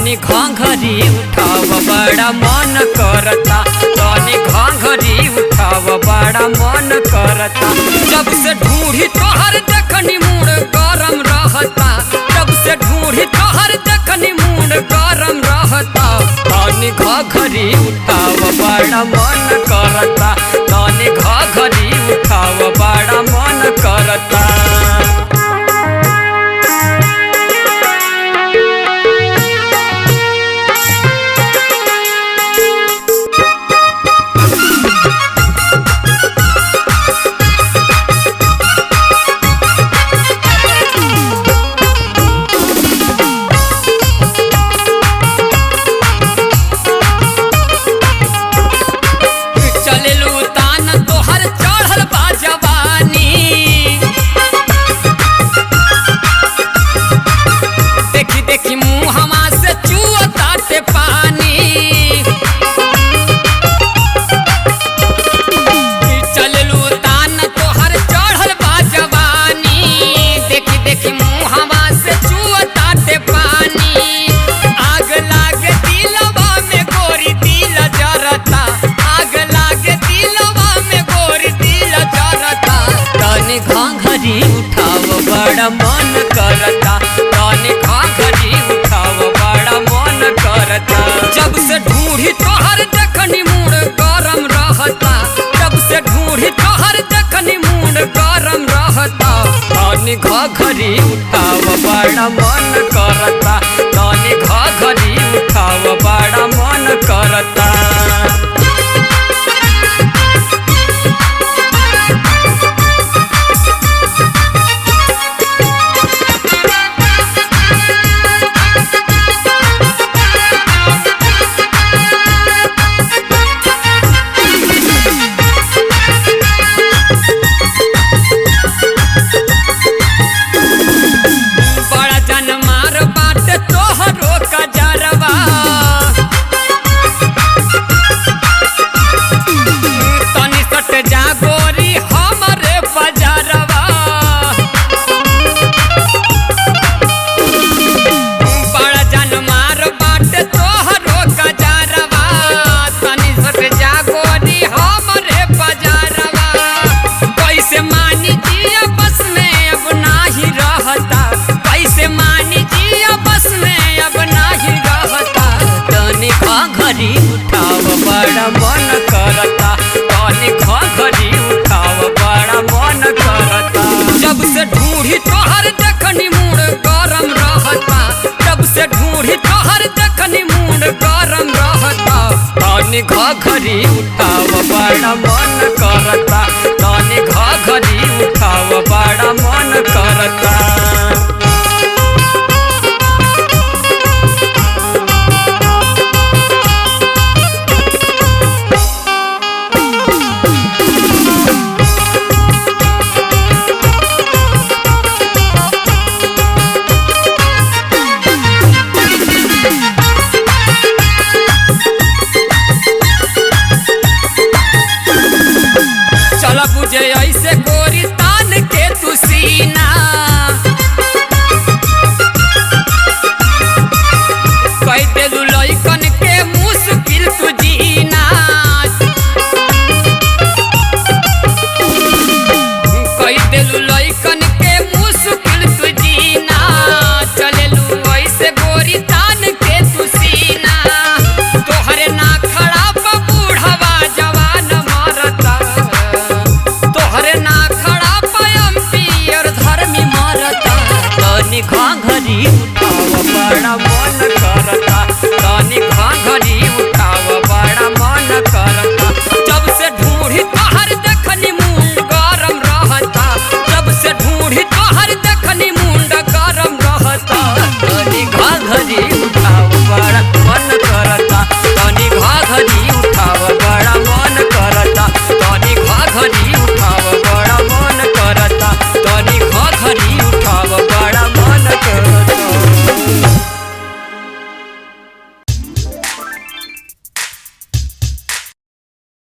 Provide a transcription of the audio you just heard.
तनी घाघरी उठाव बड़ा मन करता, तनी घाघरी उठाव बड़ा मन करता। जब से ढूंढी तोहर देखनी मूड गरम रहता, जब से ढूंढी तोहर देखनी मूड गरम रहता। तनी घाघरी उठाव बड़ा मन करता, तनी घाघरी उठाव बड़ा मन करता। घाघरी उठाव बड़ा मन करता, तनी घाघरी उठाव बड़ा मन करता। जब से ढूंढी तोहर देखनी मूड गरम रहता, जब से ढूंढी तोहर देखनी मूड गरम रहता। तनी घाघरी उठाव बड़ा मन करता, तनी घाघरी उठाव बड़ा मन करता। घाघरी उठाव बड़ा मन करता, तनी घाघरी उठाव बड़ा मन करता। जब से ढूंढी तोहर देखनी मूड गरम रहता, जब से ढूंढी तोहर देखनी मूड गरम रहता। तनी घाघरी उठाव बड़ा मन करता, तनी घाघरी उठाव बड़ा मन करता। बुझे ऐसे गोरी तान के तू सीना, कई देलू लइकन के मुश्किल तू जीना, कई देलू लइकन के मुश्किल तू जीना। चलेलू ऐसे गोरी तान के तू सीना, तोहरे ना खड़ा बूढ़वा जवान मरता, तनी घाघरी उठाव बड़ा मन